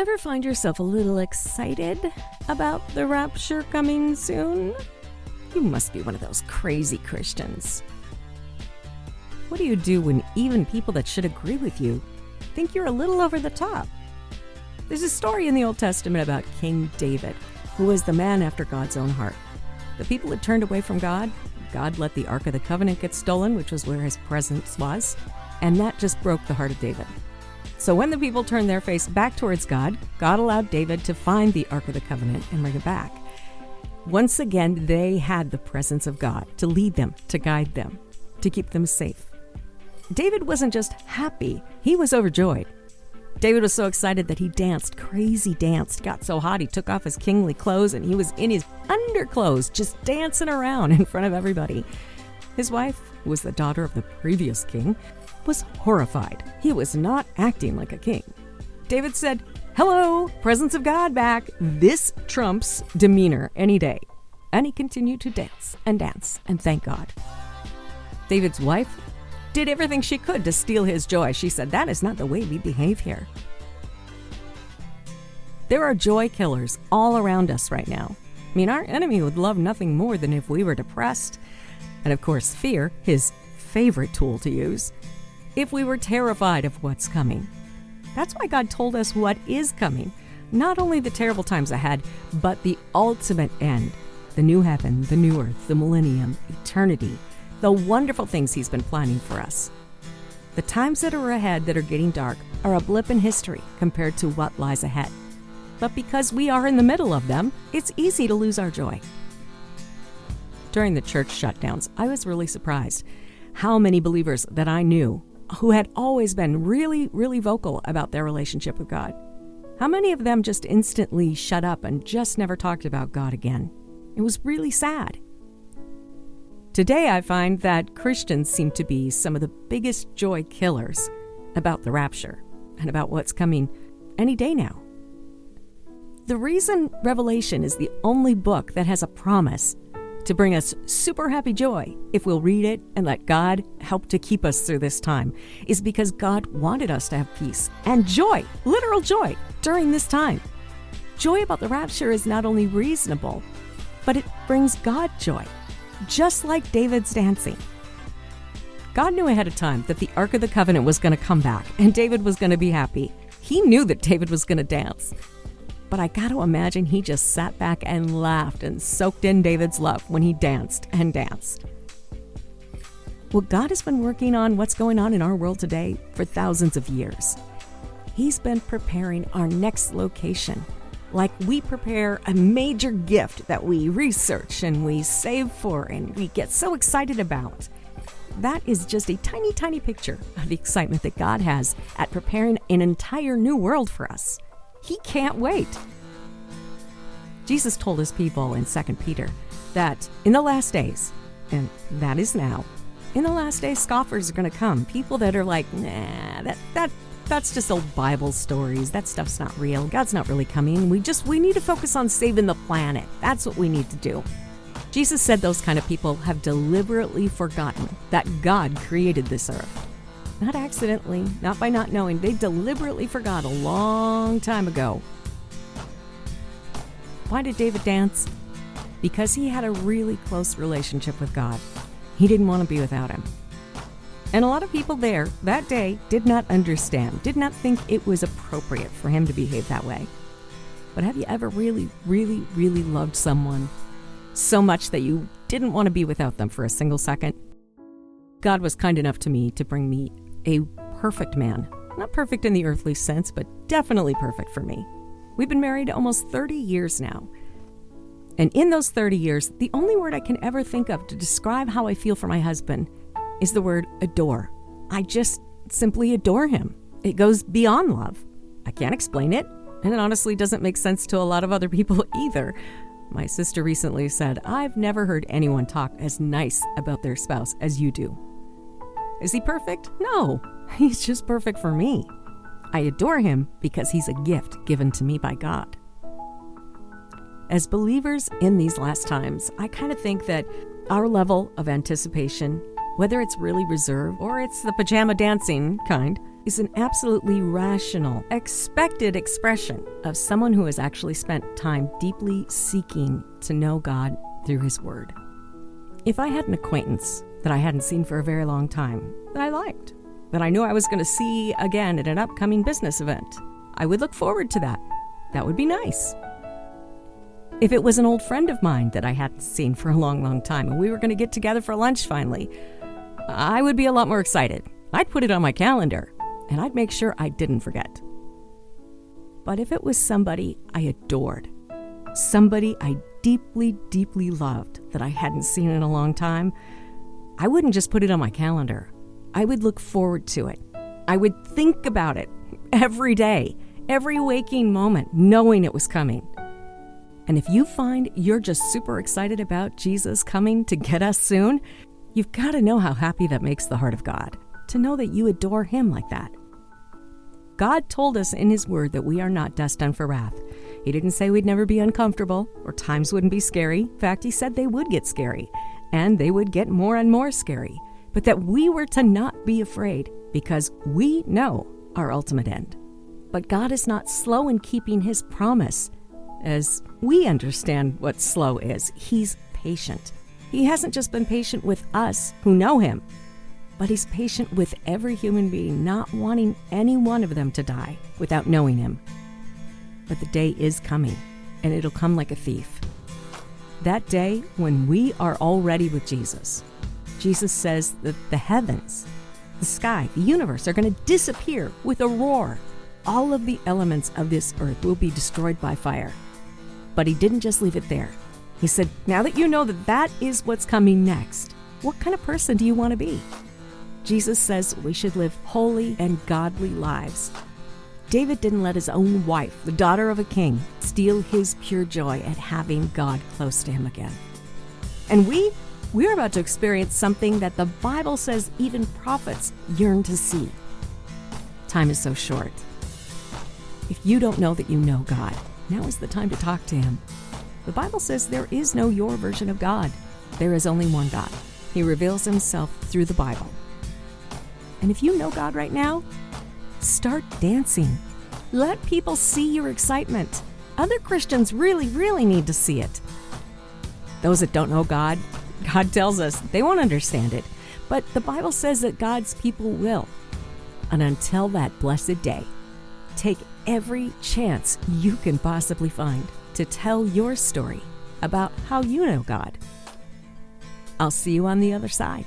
Ever find yourself a little excited about the rapture coming soon? You must be one of those crazy Christians. What do you do when even people that should agree with you think you're a little over the top? There's a story in the Old Testament about King David, who was the man after God's own heart. The people had turned away from God. God let the Ark of the Covenant get stolen, which was where his presence was, and that just broke the heart of David. So when the people turned their face back towards God, God allowed David to find the Ark of the Covenant and bring it back. Once again, they had the presence of God to lead them, to guide them, to keep them safe. David wasn't just happy, he was overjoyed. David was so excited that he danced, crazy danced, got so hot he took off his kingly clothes and he was in his underclothes just dancing around in front of everybody. His wife, who was the daughter of the previous king, was horrified. He was not acting like a king. David said, "Hello, presence of God back. This trumps demeanor any day." And he continued to dance and thank God. David's wife did everything she could to steal his joy. She said, "That is not the way we behave here." There are joy killers all around us right now. I mean, our enemy would love nothing more than if we were depressed. And of course, fear, his favorite tool to use, if we were terrified of what's coming. That's why God told us what is coming. Not only the terrible times ahead, but the ultimate end. The new heaven, the new earth, the millennium, eternity. The wonderful things he's been planning for us. The times that are ahead that are getting dark are a blip in history compared to what lies ahead. But because we are in the middle of them, it's easy to lose our joy. During the church shutdowns, I was really surprised how many believers that I knew who had always been really, really vocal about their relationship with God. How many of them just instantly shut up and just never talked about God again? It was really sad. Today, I find that Christians seem to be some of the biggest joy killers about the rapture and about what's coming any day now. The reason Revelation is the only book that has a promise to bring us super happy joy if we'll read it and let God help to keep us through this time is because God wanted us to have peace and joy, literal joy, during this time. Joy about the rapture is not only reasonable, but it brings God joy, just like David's dancing. God knew ahead of time that the Ark of the Covenant was going to come back and David was going to be happy. He knew that David was going to dance. But I got to imagine he just sat back and laughed and soaked in David's love when he danced and danced. Well, God has been working on what's going on in our world today for thousands of years. He's been preparing our next location, like we prepare a major gift that we research and we save for and we get so excited about. That is just a tiny, tiny picture of the excitement that God has at preparing an entire new world for us. He can't wait. Jesus told his people in 2 Peter that in the last days, and that is now, in the last days, scoffers are going to come. People that are like, nah, that's just old Bible stories. That stuff's not real. God's not really coming. We need to focus on saving the planet. That's what we need to do. Jesus said those kind of people have deliberately forgotten that God created this earth. Not accidentally, not by not knowing. They deliberately forgot a long time ago. Why did David dance? Because he had a really close relationship with God. He didn't want to be without him. And a lot of people there that day did not understand, did not think it was appropriate for him to behave that way. But have you ever really, really, really loved someone so much that you didn't want to be without them for a single second? God was kind enough to me to bring me a perfect man. Not perfect in the earthly sense, but definitely perfect for me. We've been married almost 30 years now. And in those 30 years, the only word I can ever think of to describe how I feel for my husband is the word adore. I just simply adore him. It goes beyond love. I can't explain it, and it honestly doesn't make sense to a lot of other people either. My sister recently said, "I've never heard anyone talk as nice about their spouse as you do." Is he perfect? No, he's just perfect for me. I adore him because he's a gift given to me by God. As believers in these last times, I kind of think that our level of anticipation, whether it's really reserved or it's the pajama dancing kind, is an absolutely rational, expected expression of someone who has actually spent time deeply seeking to know God through His Word. If I had an acquaintance that I hadn't seen for a very long time, that I liked, that I knew I was going to see again at an upcoming business event, I would look forward to that. That would be nice. If it was an old friend of mine that I hadn't seen for a long, long time and we were going to get together for lunch finally, I would be a lot more excited. I'd put it on my calendar, and I'd make sure I didn't forget. But if it was somebody I adored, somebody I deeply, deeply loved that I hadn't seen in a long time, I wouldn't just put it on my calendar. I would look forward to it. I would think about it every day, every waking moment, knowing it was coming. And if you find you're just super excited about Jesus coming to get us soon, you've got to know how happy that makes the heart of God, to know that you adore Him like that. God told us in His Word that we are not destined for wrath. He didn't say we'd never be uncomfortable or times wouldn't be scary. In fact, He said they would get scary, and they would get more and more scary, but that we were to not be afraid because we know our ultimate end. But God is not slow in keeping His promise. As we understand what slow is, He's patient. He hasn't just been patient with us who know Him, but He's patient with every human being, not wanting any one of them to die without knowing Him. But the day is coming, and it'll come like a thief. That day when we are already with Jesus. Jesus says that the heavens, the sky, the universe are going to disappear with a roar. All of the elements of this earth will be destroyed by fire. But He didn't just leave it there. He said, now that you know that that is what's coming next, what kind of person do you want to be? Jesus says we should live holy and godly lives. David didn't let his own wife, the daughter of a king, steal his pure joy at having God close to him again. And we're about to experience something that the Bible says even prophets yearn to see. Time is so short. If you don't know that you know God, now is the time to talk to Him. The Bible says there is no your version of God. There is only one God. He reveals Himself through the Bible. And if you know God right now, start dancing. Let people see your excitement. Other Christians really, really need to see it. Those that don't know God, God tells us they won't understand it. But the Bible says that God's people will. And until that blessed day, take every chance you can possibly find to tell your story about how you know God. I'll see you on the other side.